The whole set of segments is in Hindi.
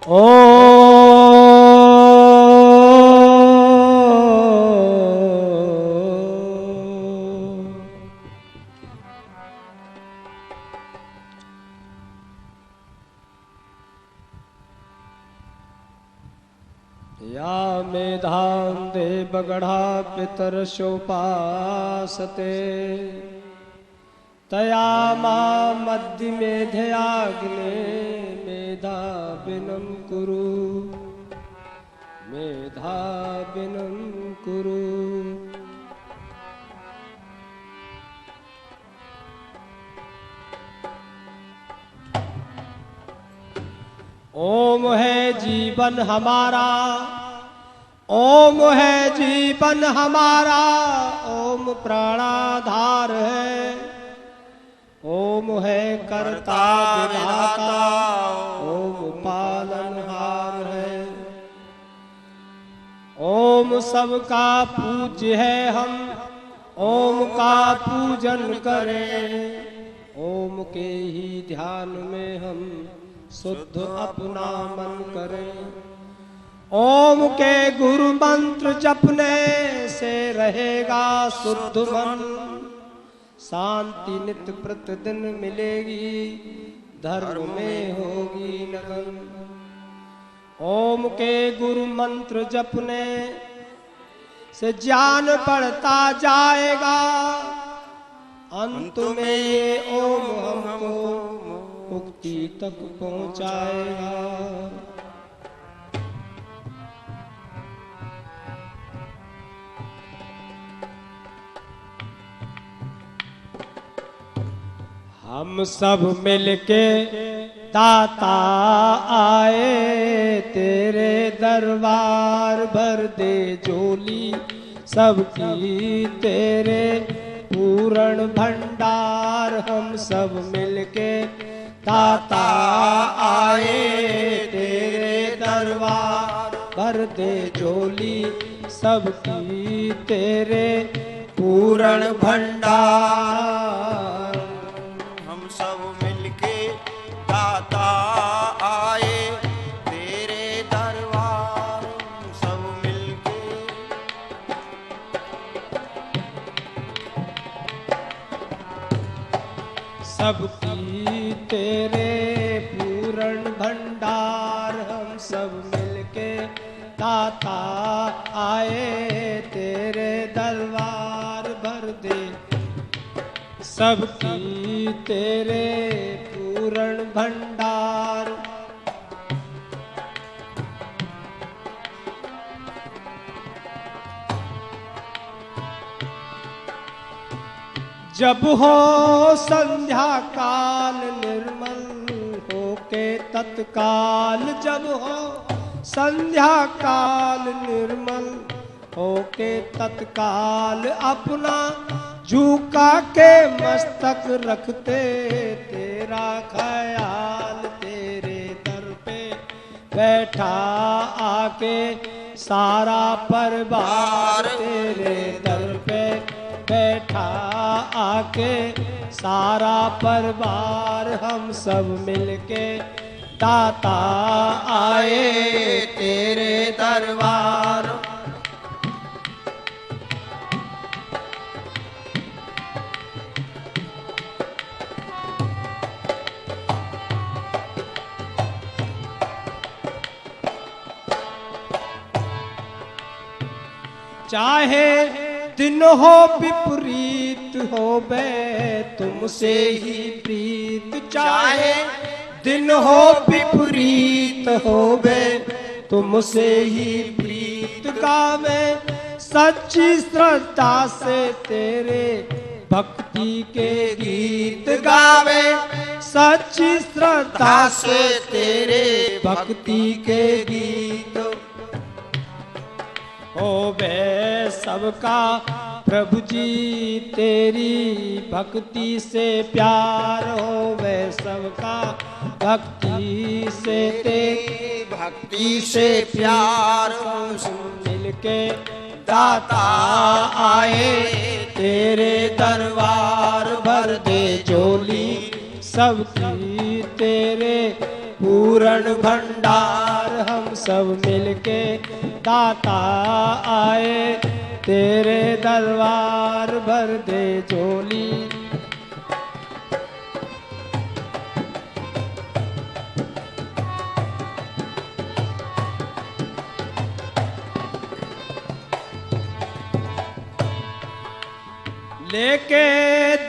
या मेधां देवगढ़ा पितरशोपासते तया मां मध्य मेधयाग्ने मेधाविनं कुरु मेधाविनं कुरु। ओम है जीवन हमारा, ओम है जीवन हमारा, ओम प्राणाधार है, ओम है कर्ता विधाता, ओम पालनहार है। ओम सबका पूज्य है हम, ओम का पूजन करें, ओम के ही ध्यान में हम शुद्ध अपना मन करें। ओम के गुरु मंत्र जपने से रहेगा शुद्ध मन, शांति नित्य प्रतिदिन मिलेगी, धर्म में होगी लगन। ओम के गुरु मंत्र जपने से ज्ञान बढ़ता जाएगा, अंत में ये ओम हमको मुक्ति तक पहुंचाएगा। हम सब मिलके दाता आए तेरे दरबार, भर दे झोली सबकी तेरे पूर्ण भंडार। हम सब मिलके दाता आए तेरे दरबार, भर दे झोली सबकी तेरे पूर्ण भंडार। हम सब मिलके दाता आए तेरे दरबार, सब मिलके सबकी तेरे पूर्ण भंडार। हम सब मिलके दाता आए तेरे दरबार, भर दे सबकी तेरे पूर्ण भंडार। जब हो संध्या काल निर्मल होके तत्काल, जब हो संध्या काल निर्मल होके तत्काल, अपना झुका के मस्तक रखते तेरा ख्याल। तेरे दर पे बैठा आके सारा परिवार, तेरे दर पे बैठा आके सारा परिवार। हम सब मिलके दाता आए तेरे दरबार। चाहे दिन हो विपरीत हो बे तुमसे ही प्रीत, चाहे दिन हो विपरीत हो बे तुमसे ही प्रीत। गावे सच्ची श्रद्धा से तेरे भक्ति के गीत, गावे सच्ची श्रद्धा से तेरे भक्ति के गीत। हो बे सबका प्रभु जी तेरी भक्ति से प्यार, हो बे सबका भक्ति से तेरी भक्ति से प्यार। मिलके दाता आए तेरे दरबार, भर दे झोली सबकी तेरे पूर्ण भंडार हम सब मिलके दाता आए तेरे दरबार भर दे झोली। लेके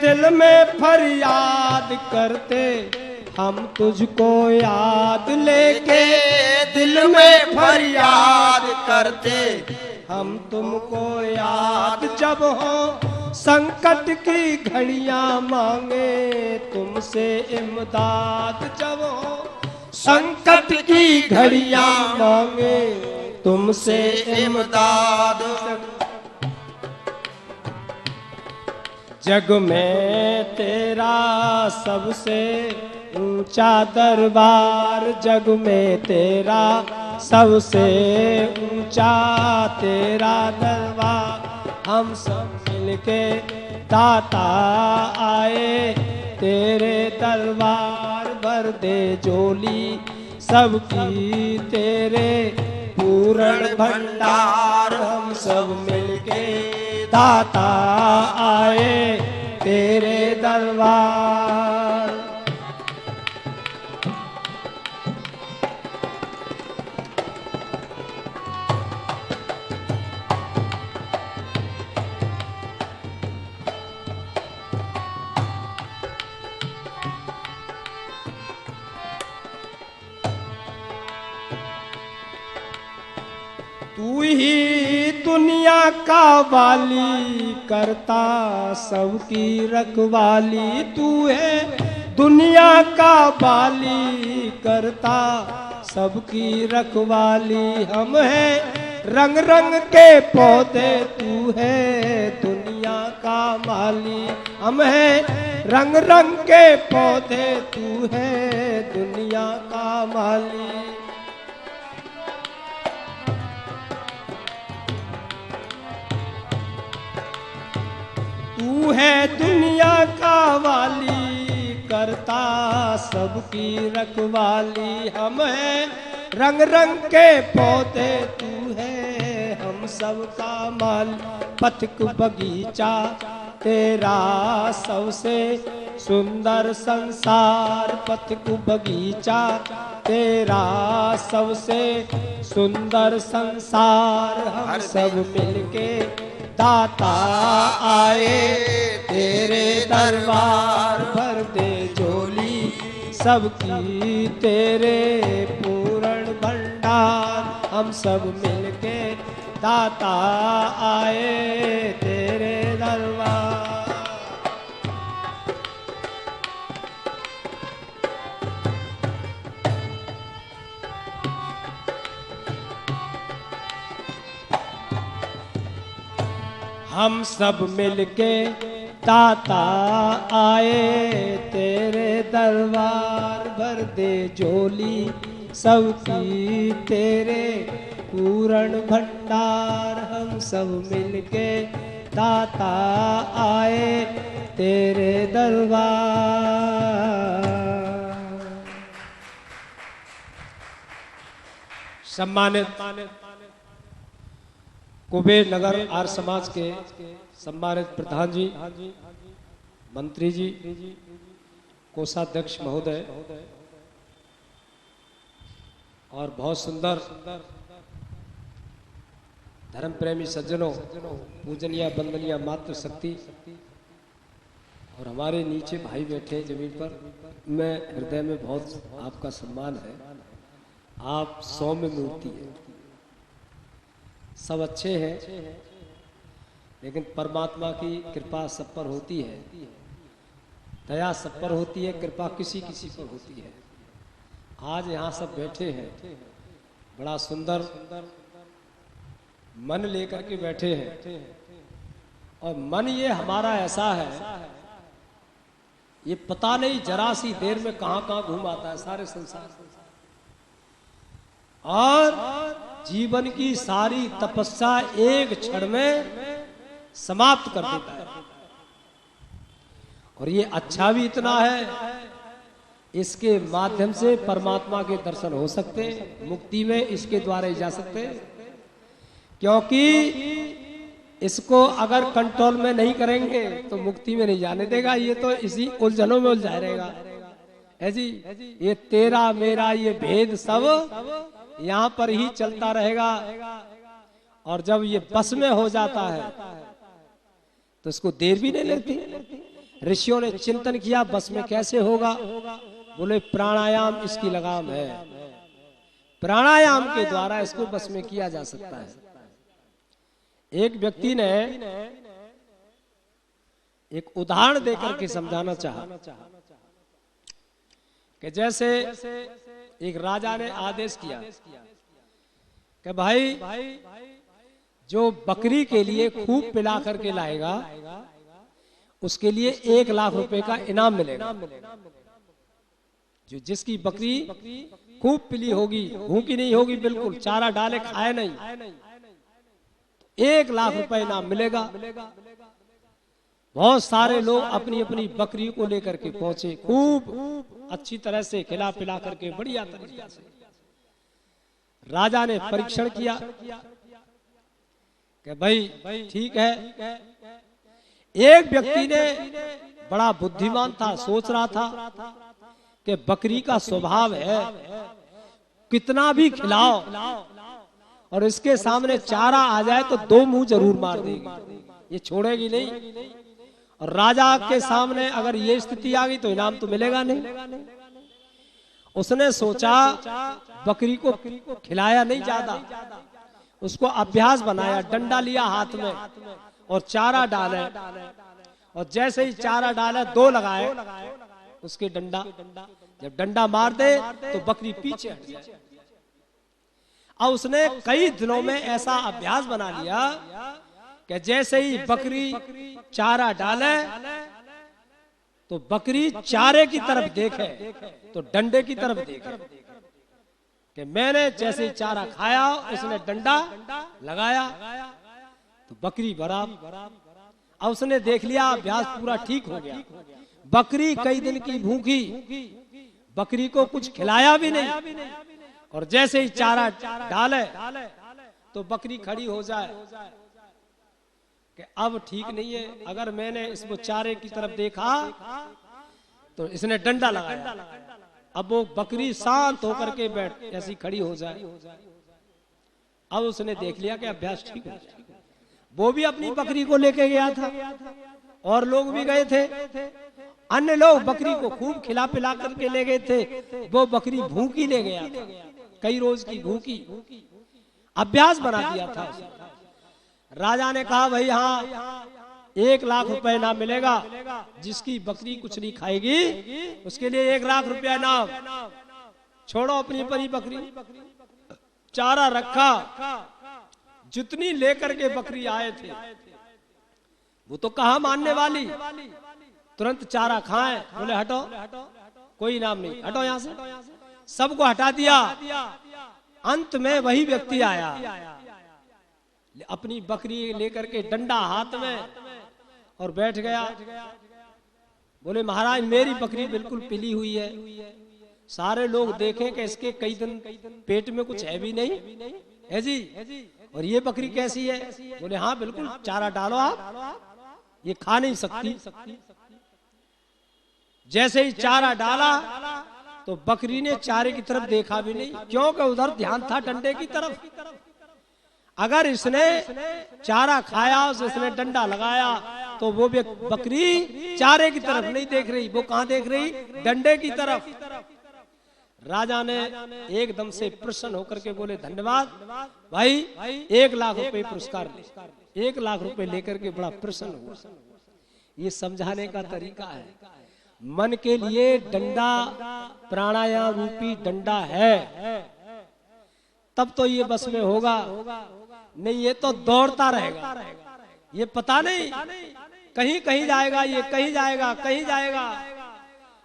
दिल में फरियाद करते हम तुझको याद, लेके दिल में फरियाद करते हम तुमको याद। जब हो संकट की घड़ियां मांगे तुमसे इमदाद, जब हो संकट की घड़ियां मांगे तुमसे इमदाद। जग में तेरा सबसे ऊंचा दरबार, जग में तेरा सबसे ऊंचा तेरा दरबार। हम सब मिलके दाता आए तेरे दरबार भर दे झोली सबकी तेरे पूर्ण भंडार। हम सब मिलके दाता आए तेरे दरबार। तू ही दुनिया का वाली करता सबकी रखवाली, तू है दुनिया का वाली करता सबकी रखवाली। हम हैं रंग रंग के पौधे, तू है दुनिया का माली। हम हैं रंग रंग के पौधे, तू है दुनिया का माली। तू है दुनिया का वाली करता सबकी रखवाली। हम हैं रंग रंग के पौधे, तू है हम सब का माल। पथिक बगीचा तेरा सबसे सुंदर संसार, पथिक बगीचा तेरा सबसे सुंदर संसार। हम सब मिलके दाता आए तेरे दरबार भर दे झोली सबकी तेरे पूर्ण भंडार। हम सब मिलके दाता आए तेरे दरबार। हम सब मिलके दाता आए तेरे दरबार भर दे झोली सबकी तेरे पूर्ण भंडार। हम सब मिलके दाता आए तेरे दरबार। सम्मानित कुबेर नगर आर्य समाज के सम्मानित प्रधान जी, मंत्री जी, कोषाध्यक्ष महोदय और बहुत सुंदर धर्म प्रेमी सज्जनों, पूजनीय वंदनीय मातृशक्ति और हमारे नीचे भाई बैठे जमीन पर, मैं हृदय में बहुत आपका सम्मान है। आप सौम्य मूर्ति है, सब अच्छे हैं, लेकिन परमात्मा की कृपा सब पर होती है, दया सब पर होती है, कृपा किसी किसी पर होती है। आज यहाँ सब बैठे हैं, बड़ा सुंदर मन लेकर के बैठे हैं और मन ये हमारा ऐसा है, ये पता नहीं जरा सी देर में कहाँ कहाँ घूम आता है सारे संसार और जीवन की सारी तपस्या एक क्षण में समाप्त कर देता है। और ये अच्छा भी इतना है इसके माध्यम से परमात्मा के दर्शन हो सकते हैं, मुक्ति में इसके द्वारा ही जा सकते हैं। क्योंकि इसको अगर कंट्रोल में नहीं करेंगे तो मुक्ति में नहीं जाने देगा, ये तो इसी उलझनों में उलझाया रहेगा। है जी, ये तेरा मेरा ये भेद सब यहाँ पर ही चलता रहेगा। और जब ये बस में हो जाता है तो इसको देर भी नहीं लगती। ऋषियों ने चिंतन किया बस में कैसे होगा, बोले प्राणायाम इसकी लगाम है, प्राणायाम के द्वारा इसको बस में किया जा सकता है। एक व्यक्ति ने एक उदाहरण देकर के समझाना चाहा कि जैसे एक राजा ने आदेश किया कि भाई जो बकरी के लिए खूब पिला करके लाएगा उसके लिए 1 लाख रुपए का इनाम मिलेगा। जो जिसकी बकरी खूब पिली होगी, भूखी नहीं होगी, बिल्कुल चारा डाले खाए नहीं, 1 लाख रुपए इनाम मिलेगा। बहुत सारे लोग अपनी अपनी बकरी को लेकर के पहुंचे, खूब अच्छी तरह से खिला पिला करके बढ़िया तरीके से। राजा ने परीक्षण किया कि भाई ठीक है। एक व्यक्ति ने बड़ा बुद्धिमान था, सोच रहा था कि बकरी का स्वभाव है कितना भी खिलाओ और इसके सामने चारा आ जाए तो 2 मुंह जरूर मार देगी, ये छोड़ेगी नहीं। और राजा के सामने अगर ये स्थिति आ गई तो इनाम तो मिलेगा नहीं। उसने सोचा बकरी को खिलाया नहीं ज्यादा, उसको अभ्यास बनाया, डंडा लिया हाथ में और चारा डाले, और जैसे ही चारा डाले 2 लगाए उसके डंडा, जब डंडा मार दे तो बकरी पीछे हट जाए। अब उसने कई दिनों में ऐसा अभ्यास बना लिया कि जैसे ही बकरी चारा डाले तो बकरी चारे की तरफ देखे तो डंडे की तरफ देखे कि मैंने जैसे ही चारा खाया उसने डंडा लगाया तो बकरी बराबर। अब उसने देख लिया अभ्यास पूरा ठीक हो गया। बकरी कई दिन की भूखी, बकरी को कुछ खिलाया भी नहीं, और जैसे ही चारा डाले तो बकरी खड़ी हो जाए कि अब ठीक नहीं है। अगर मैंने इसको चारे की तरफ देखा तो इसने डंडा लगाया, अब वो बकरी शांत होकर के बैठ ऐसी खड़ी हो जाए। अब उसने देख लिया कि अभ्यास ठीक है। वो भी अपनी बकरी को लेके गया था और लोग भी गए थे, अन्य लोग बकरी को खूब खिला पिला करके ले गए थे, वो बकरी भूखी ले गया था, कई रोज की भूखी। अभ्यास बना दिया था। राजा ने कहा भाई हाँ 1 लाख रुपए इनाम मिलेगा, जिसकी बकरी कुछ नहीं खाएगी उसके लिए 1 लाख रुपया इनाम। छोड़ो अपनी परी बकरी, चारा रखा, जितनी लेकर के बकरी आए थे वो तो कहा मानने वाली, तुरंत चारा खाए, बोले हटो कोई इनाम नहीं, हटो यहाँ से, सबको हटा दिया। अंत में वही व्यक्ति आया, अपनी बकरी लेकर के डंडा हाथ में और बैठ गया। बोले महाराज मेरी बकरी बिल्कुल पिली हुई है, सारे लोग देखें कि इसके कई दिन पेट में कुछ है भी नहीं है जी, और ये बकरी कैसी है? बोले हाँ बिल्कुल चारा डालो आप, ये खा नहीं सकती। जैसे ही चारा डाला तो बकरी ने चारे की तरफ देखा भी नहीं, क्योंकि उधर ध्यान था डंडे की तरफ। अगर इसने चारा खाया, उसने डंडा लगाया तो वो बकरी चारे की तरफ नहीं देख रही, वो कहां देख रही? डंडे की तरफ। राजा ने एकदम से प्रसन्न होकर के बोले धन्यवाद भाई, 1 लाख रुपए पुरस्कार ले। 1 लाख रुपए लेकर के बड़ा प्रसन्न हुआ। ये समझाने का तरीका है। मन के लिए डंडा प्राणायाम रूपी डंडा है, तब तो ये बस में होगा, नहीं ये तो दौड़ता रहेगा। ये पता नहीं कहीं कहीं जाएगा, ये कहीं जाएगा कहीं जाएगा,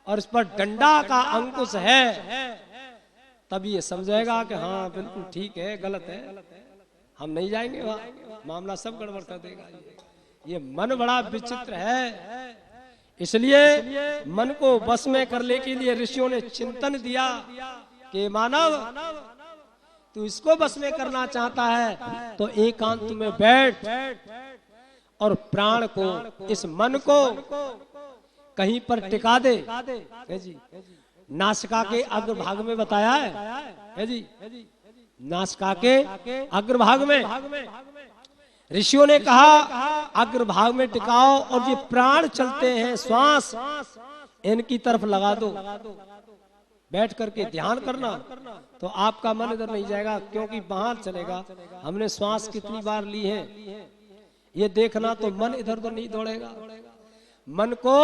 और इस पर डंडा का अंकुश है, तब ये समझेगा कि हाँ बिल्कुल ठीक है, गलत है, हम नहीं जाएंगे वहां, मामला सब गड़बड़ कर देगा। ये मन बड़ा विचित्र है, इसलिए मन को बस में करने के लिए ऋषियों ने चिंतन दिया कि मानव तू इसको बस में करना चाहता है तो एकांत में बैठ और प्राण को, इस मन को कहीं पर टिका दे। है जी, नासिका के अग्रभाग में बताया है जी, नासिका के अग्रभाग में ऋषियों ने कहा अग्रभाग में टिकाओ और ये प्राण चलते हैं, श्वास इनकी तरफ लगा दो, बैठ करके ध्यान करना तो आपका मन इधर नहीं जाएगा, क्योंकि बाहर चलेगा। हमने श्वास कितनी बार ली है ये देखना, तो मन इधर उधर नहीं दौड़ेगा। मन को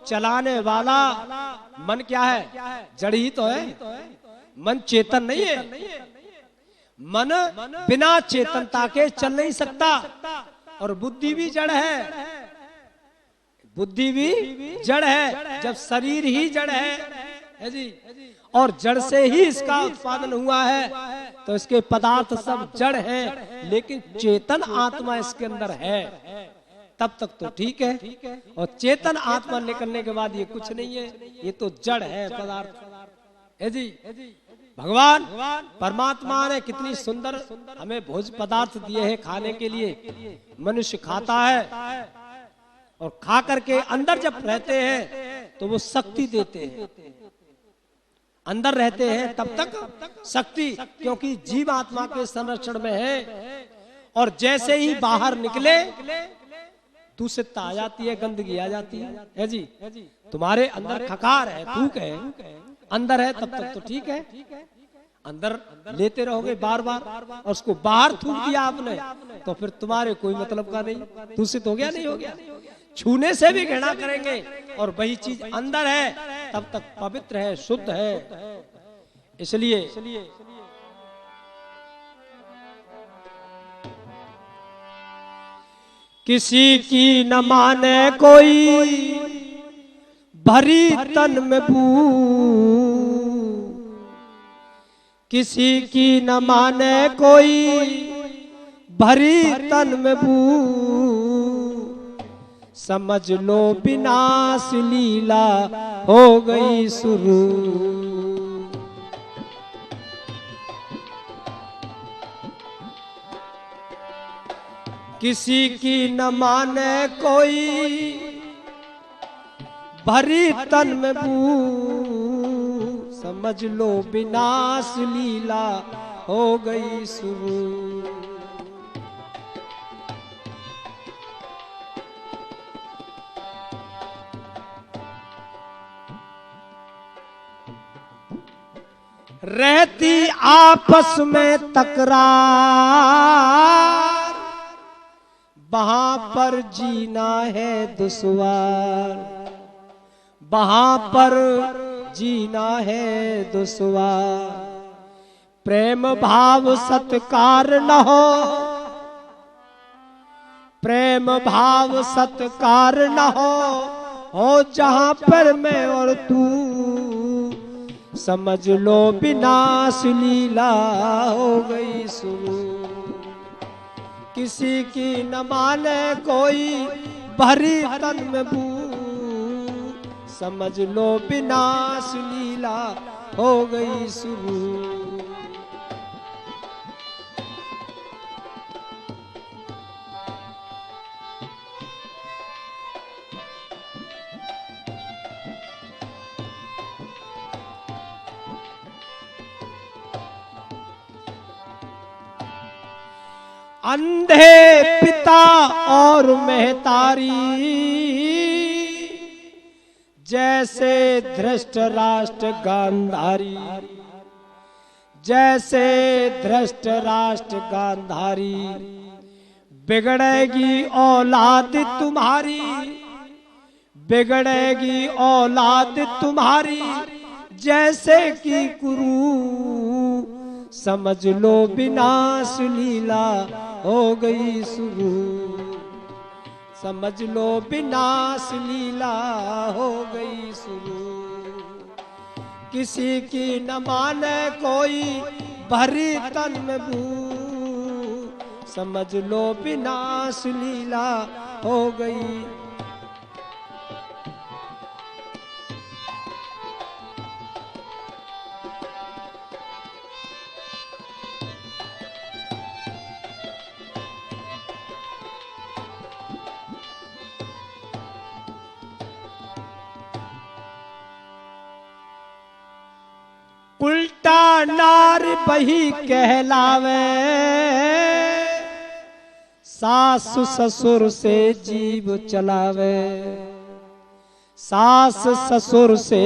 चलाने वाला मन क्या है? जड़ ही तो है, मन चेतन नहीं है। मन बिना चेतनता के चल नहीं सकता। और बुद्धि भी जड़ है, बुद्धि भी जड़ है, जब शरीर ही जड़ है जी, और जड़ से ही इसका उत्पादन हुआ है, तो इसके पदार्थ सब जड़ हैं, लेकिन चेतन आत्मा इसके अंदर है, तब तक तो ठीक है। और चेतन आत्मा निकलने के बाद ये कुछ नहीं है, ये तो जड़ है पदार्थ है जी। भगवान परमात्मा ने कितनी सुंदर हमें भोज पदार्थ दिए हैं खाने के लिए। मनुष्य खाता है और खा करके अंदर जब रहते हैं तो वो शक्ति देते हैं, अंदर रहते हैं तब तक शक्ति, क्योंकि जीव आत्मा के संरक्षण में है। और जैसे ही बाहर निकले दूषितता आ जाती है, गंदगी आ जाती है जी। तुम्हारे अंदर खकार है, थूक है, अंदर है तब तक तो ठीक है, अंदर लेते रहोगे बार बार और उसको बाहर थूक दिया आपने तो फिर तुम्हारे कोई मतलब का नहीं, दूषित हो गया नहीं हो गया। छूने से भी घृणा करेंगे और वही चीज अंदर है तब तक पवित्र है, शुद्ध है। इसलिए किसी की न माने कोई भरी तन में बू, किसी की न माने कोई भरी तन में बू, समझ लो विनाश लीला हो गई शुरू। किसी की न माने कोई भरी तन में बू, समझ लो विनाश लीला हो गई शुरू। रहती आपस में तकरार, वहां पर जीना है दुश्वार, वहां पर जीना है दुश्वार। प्रेम भाव सत्कार न हो, प्रेम भाव सत्कार न हो जहां पर मैं और तू, समझ लो विनाश लीला हो गई शुरू। किसी की न माने कोई भरी तन में बू, समझ लो विनाश लीला हो गई शुरू। अंधे पिता और महतारी, जैसे धृष्ट राष्ट्र गांधारी, जैसे धृष्ट राष्ट्र गांधारी। बिगड़ेगी औलाद तुम्हारी, बिगड़ेगी औलाद तुम्हारी, जैसे कि कुरु, समझ लो विनाश लीला हो गई शुरू। समझ लो विनाश लीला हो गई शुरू। किसी की न माने कोई भरी तन में बू, समझ लो विनाश लीला हो गई। नार बही कहलावे, सास ससुर से जीव चलावे, सास ससुर से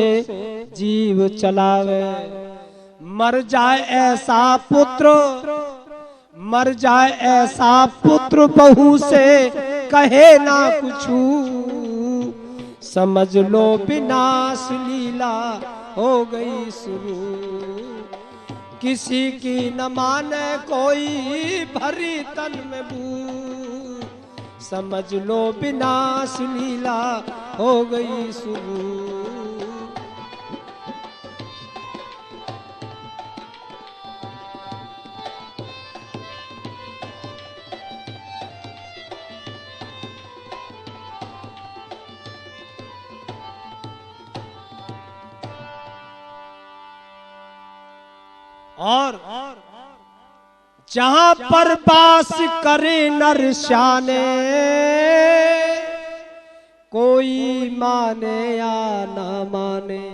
जीव चलावे। मर जाए ऐसा पुत्र, मर जाए ऐसा पुत्र बहू से कहे ना कुछू, समझ लो विनाश लीला हो गई शुरू। किसी की न माने कोई भरी तन में बू, समझ लो विनाश लीला हो गई शुरू। और जहां पर बास करे नर शाने, कोई माने या ना माने,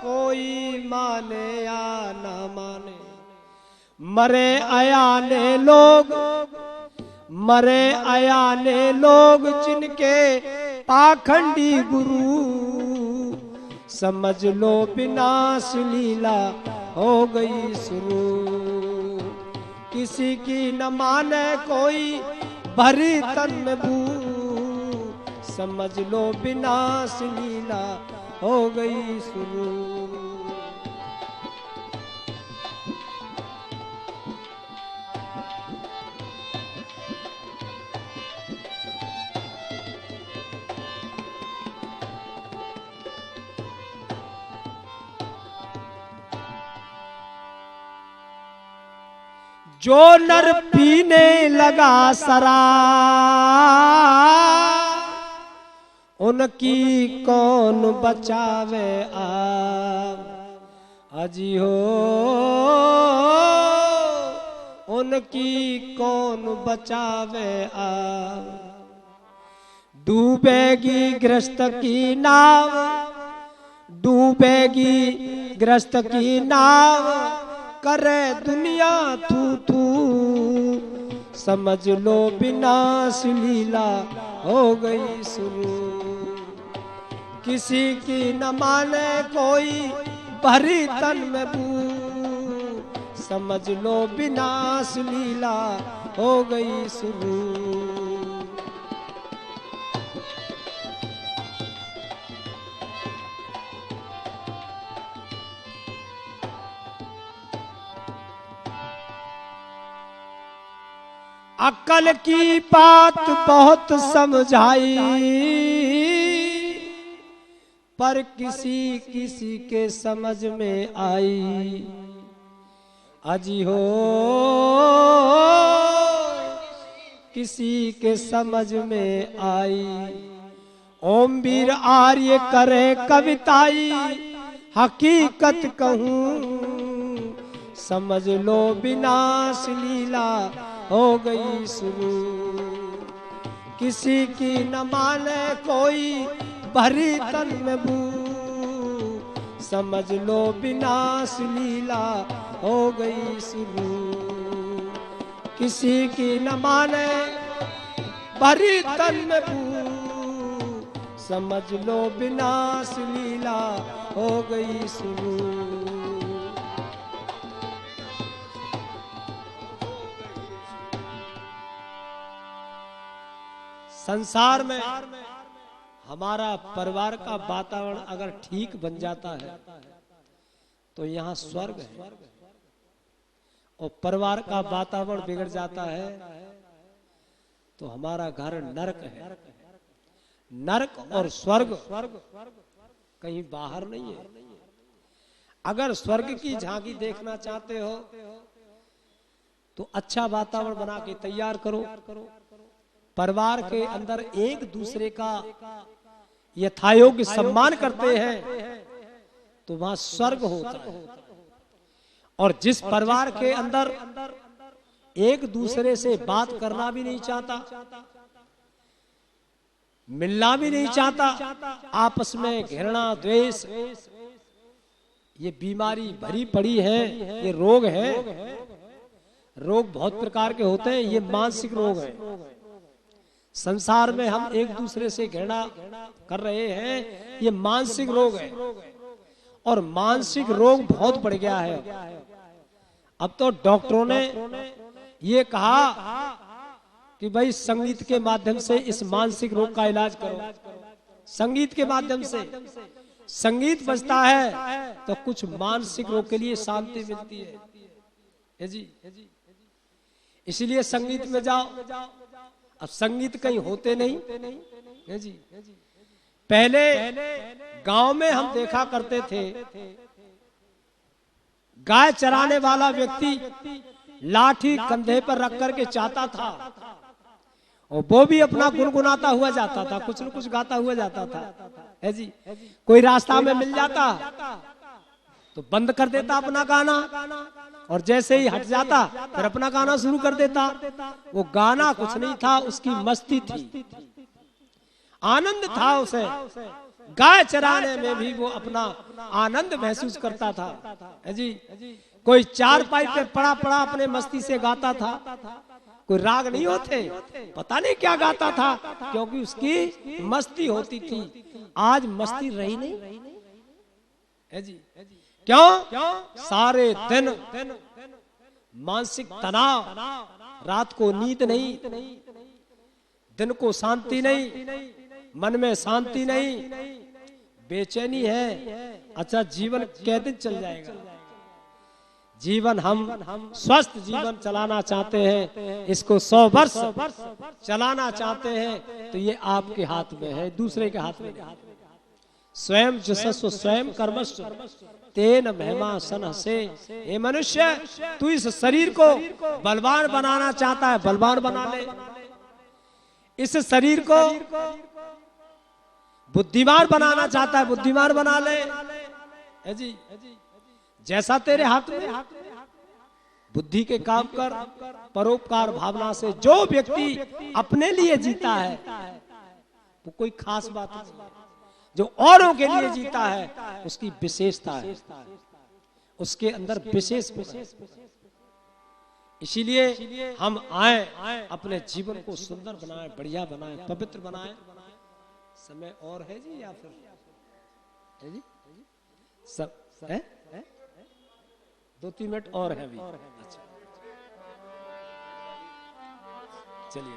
कोई माने या ना माने। मरे अयाने लोग, मरे अयाने लोग जिनके पाखंडी गुरु, समझ लो विनाश लीला हो गई शुरू। किसी की न माने कोई भरी तन में बू, समझ लो विनाश लीला हो गई शुरू। जो नर पीने लगा शराब, उनकी कौन बचावे आप। अजी हो उनकी कौन बचावे आप। डूबेगी गृहस्थ की नाव, डूबेगी गृहस्थ की नाव, करे दुनिया तू तू, समझ लो विनाश लीला हो गई शुरू। किसी की न माने कोई भरी तन में बू, समझ लो विनाश लीला हो गई शुरू। अक्ल की बात बहुत समझाई, पर किसी किसी के समझ में आई। अजी हो किसी के समझ में आई। ओम वीर आर्य करे कविताई, हकीकत कहूँ समझ लो विनाश लीला हो गई शुरू। किसी की न माने कोई भरी तन में बू, समझ लो विनाश लीला हो गई शुरू। किसी की न माने भरी तन में बू, समझ लो विनाश लीला हो गई शुरू। संसार में हमारा परिवार का वातावरण अगर ठीक बन जाता है तो यहाँ स्वर्ग है, और परिवार का वातावरण बिगड़ जाता है तो हमारा घर नरक है। नरक और स्वर्ग कहीं बाहर नहीं है। अगर स्वर्ग की झांकी देखना चाहते हो तो अच्छा वातावरण बना के तैयार करो। परिवार के अंदर एक दूसरे का यथायोग्य सम्मान करते हैं तो वहां स्वर्ग होता है। और जिस परिवार के अंदर एक दूसरे से बात करना भी नहीं चाहता, मिलना भी नहीं चाहता, आपस में घृणा द्वेष, ये बीमारी भरी पड़ी है, ये रोग है। रोग बहुत प्रकार के होते हैं, ये मानसिक रोग है। संसार में हम एक दूसरे से घृणा कर रहे हैं, ये मानसिक रोग है। और मानसिक रोग बहुत बढ़ गया है। अब तो डॉक्टरों ने ये कहा कि भाई संगीत के माध्यम से इस मानसिक रोग का इलाज करो। संगीत के माध्यम से संगीत बजता है तो कुछ मानसिक रोग के लिए शांति मिलती है जी। इसलिए संगीत में जाओ। अब संगीत कहीं होते नहीं है जी। पहले गांव में हम देखा करते थे, गाय चराने वाला व्यक्ति लाठी कंधे पर रख करके चाहता था और वो भी अपना गुनगुनाता हुआ जाता था, कुछ न कुछ गाता हुआ जाता था है जी। कोई रास्ता में मिल जाता तो बंद कर देता अपना गाना, और जैसे ही हट जाता फिर अपना गाना शुरू कर देता। वो गाना कुछ नहीं था, उसकी मस्ती थी, आनंद था उसे। गाय चराने में भी वो अपना आनंद महसूस करता था है जी। कोई चारपाई पे पड़ा पड़ा अपने मस्ती से गाता था। कोई राग नहीं होते, पता नहीं क्या गाता था, क्योंकि उसकी मस्ती होती थी। आज मस्ती रही नहीं है जी। क्यों? सारे दिन मानसिक तनाव, रात को नींद नहीं, दिन को शांति नहीं, मन में शांति नहीं, बेचैनी है। अच्छा, जीवन कै दिन चल जाएगा? जीवन हम स्वस्थ जीवन चलाना चाहते हैं, इसको 100 वर्ष चलाना चाहते हैं, तो ये आपके हाथ में है, दूसरे के हाथ में नहीं। स्वयं जसस्व स्वयं कर्मस्व तेन महिमा सन से। हे मनुष्य, तू इस शरीर को बलवान बनाना चाहता है, बलवान बना ले। इस शरीर को बुद्धिमान बनाना चाहता है, बुद्धिमान बना ले है जी। जैसा तेरे हाथ में, बुद्धि के काम कर, परोपकार भावना से। जो व्यक्ति अपने लिए जीता है वो कोई खास बात नहीं, जो औरों के लिए जीता है उसकी विशेषता है, उसके अंदर विशेष। इसीलिए हम आए, अपने जीवन को सुंदर बनाएं, बढ़िया बनाएं, पवित्र बनाएं। समय और है जी या फिर है जी? सब है? 2-3 मिनट और है अभी। अच्छा, चलिए।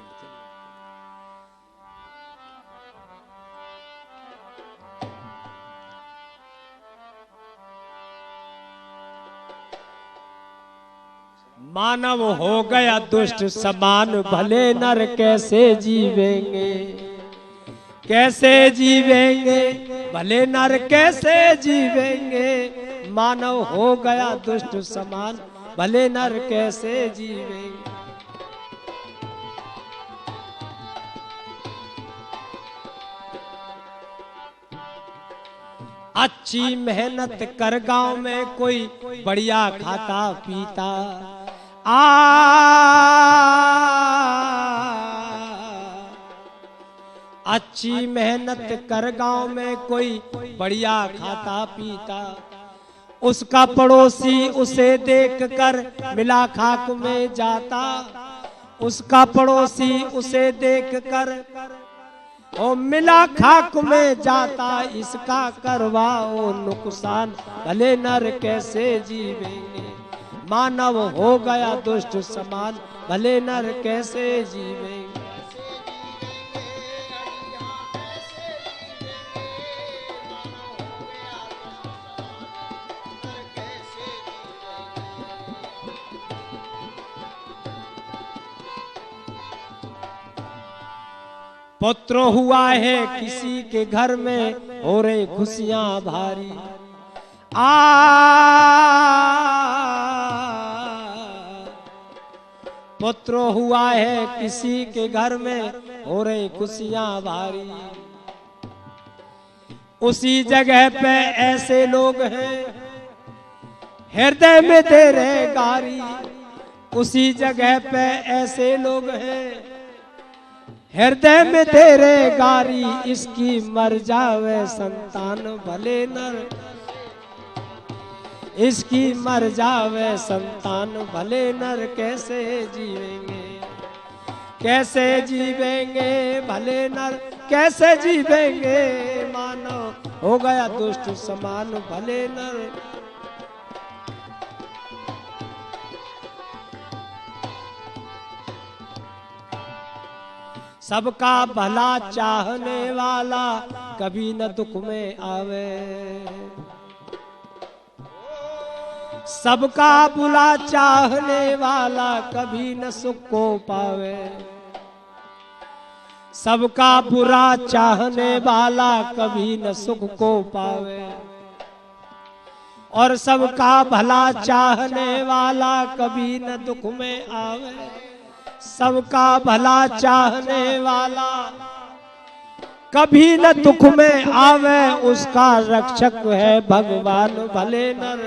मानव हो गया दुष्ट समान, भले नर कैसे जीवेंगे, कैसे जीवेंगे, भले नर कैसे जीवेंगे। मानव हो गया दुष्ट समान, भले नर कैसे जीवेंगे। अच्छी मेहनत कर गांव में कोई बढ़िया खाता पीता। अच्छी मेहनत कर गांव में कोई बढ़िया खाता पीता। उसका पड़ोसी उसे देखकर मिला खाक में जाता। उसका पड़ोसी उसे देखकर ओ मिला खाक में जाता। इसका करवाओ नुकसान, भले नर कैसे जीवेंगे। मानव हो गया दुष्ट समान, भले नर कैसे जीवेंगे। पुत्र हुआ है किसी के घर में, हो रही खुशियां भारी। पुत्र हुआ है किसी के घर में, हो रही खुशियां भारी। उसी जगह पे ऐसे लोग हैं हृदय में दे रहे गारी। उसी जगह पे ऐसे लोग हैं हृदय में तेरे गारी इसकी मर जावे संतान भले नर, इसकी मर जावे संतान भले नर कैसे जीवेंगे, कैसे जीवेंगे भले नर कैसे जीवेंगे, मानव हो गया दुष्ट समान भले नर। सबका भला चाहने वाला कभी न दुख में आवे, सबका बुरा चाहने वाला कभी न सुख को पावे, सबका बुरा चाहने वाला कभी न सुख को पावे, और सबका भला चाहने वाला कभी न दुख में आवे, सबका भला चाहने वाला कभी न दुख में आवे, उसका रक्षक है भगवान भले नर,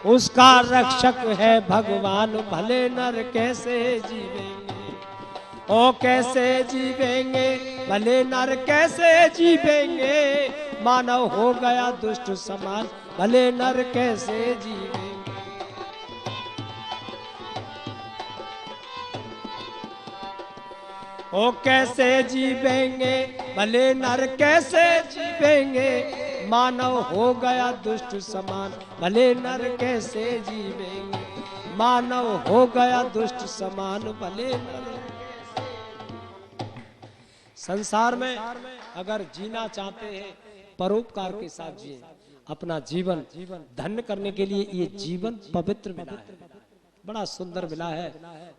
उसका रक्षक है भगवान भले नर कैसे जीवेंगे, ओ कैसे जीवेंगे भले नर कैसे जीवेंगे, मानव हो गया दुष्ट समान भले नर कैसे जीवेंगे। ओ कैसे जीवेंगे भले नर कैसे जीवेंगे, मानव हो गया दुष्ट समान भले नर कैसे जीवेंगे, मानव हो गया दुष्ट समान भले नर। संसार में अगर जीना चाहते हैं परोपकार के साथ जिए, अपना जीवन धन्य करने के लिए ये जीवन पवित्र मिला है, बड़ा सुंदर मिला है,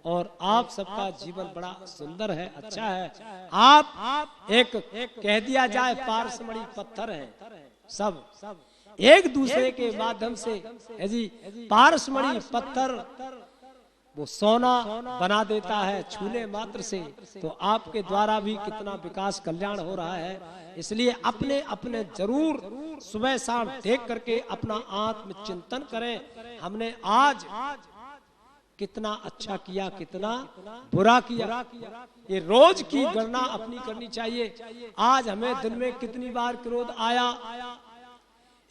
और आप सबका जीवन बड़ा सुंदर है, अच्छा है। आप एक कह दिया जाए पारसमणि पत्थर है, सब एक दूसरे के माध्यम से है जी, पारसमणि पत्थर वो सोना बना देता है छूने मात्र से, तो आपके द्वारा भी कितना विकास कल्याण हो रहा है। इसलिए अपने अपने जरूर सुबह शाम देख करके अपना आत्म चिंतन करें, हमने आज कितना अच्छा किया कितना बुरा किया, ये रोज की गणना अपनी करनी चाहिए। आज हमें दिन में कितनी बार क्रोध आया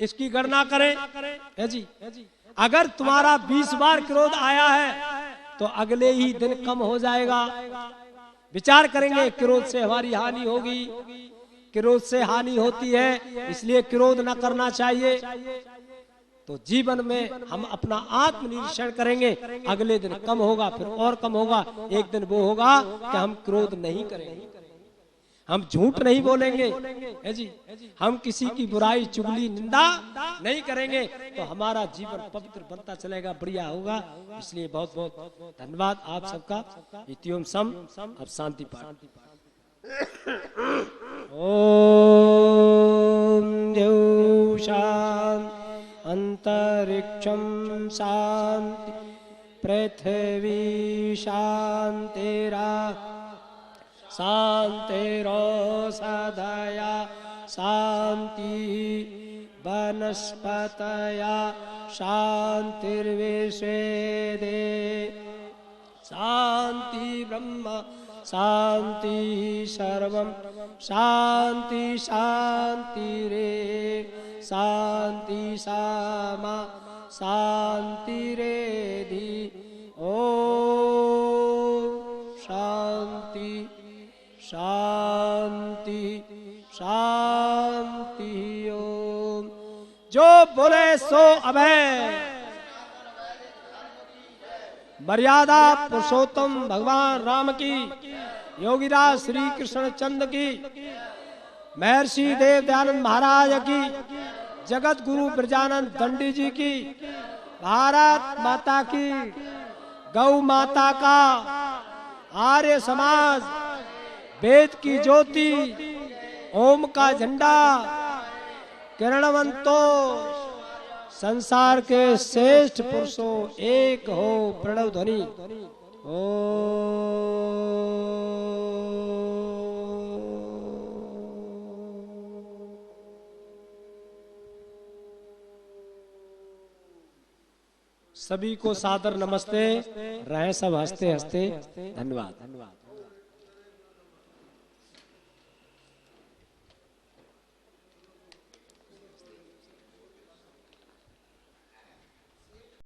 इसकी गणना करें, है जी। अगर तुम्हारा 20 बार क्रोध आया है तो अगले ही दिन कम हो जाएगा। विचार करेंगे क्रोध से हमारी हानि होगी, क्रोध से हानि होती है, इसलिए क्रोध न करना चाहिए। तो जीवन में हम अपना आत्मनिरीक्षण करेंगे, अगले दिन कम होगा, फिर और कम होगा, एक दिन वो होगा कि हम क्रोध नहीं करेंगे, हम झूठ नहीं बोलेंगे, है जी, हम किसी की बुराई चुगली निंदा नहीं करेंगे, तो हमारा जीवन पवित्र बनता चलेगा, बढ़िया होगा। इसलिए बहुत बहुत धन्यवाद आप सबका। इतियोम सम, अब शांति पाठ। ओम देव शांति, अंतरिक्षम शांति, पृथ्वी शांतिरा शांतिरोषधया शांति, वनस्पतया शांतिर्विश्वे शांति, ब्रह्म शांति, सर्वं शांति शांति रे शांति, सामा शांति रेधि। ओम शांति शांति शांति। ओम। जो बोले सो अभय। मर्यादा पुरुषोत्तम भगवान राम की, योगीराज श्री कृष्ण चंद्र की, महर्षि देव दयानंद महाराज की, जगत गुरु ब्रजानंद दंडी जी की, भारत माता की, गौ माता का, आर्य समाज, वेद की ज्योति, ओम का झंडा, किरणवंतो, संसार के श्रेष्ठ पुरुषों एक हो प्रणव ध्वनि। ओ सभी को सादर नमस्ते। रहे सब हंसते हंसते। धन्यवाद।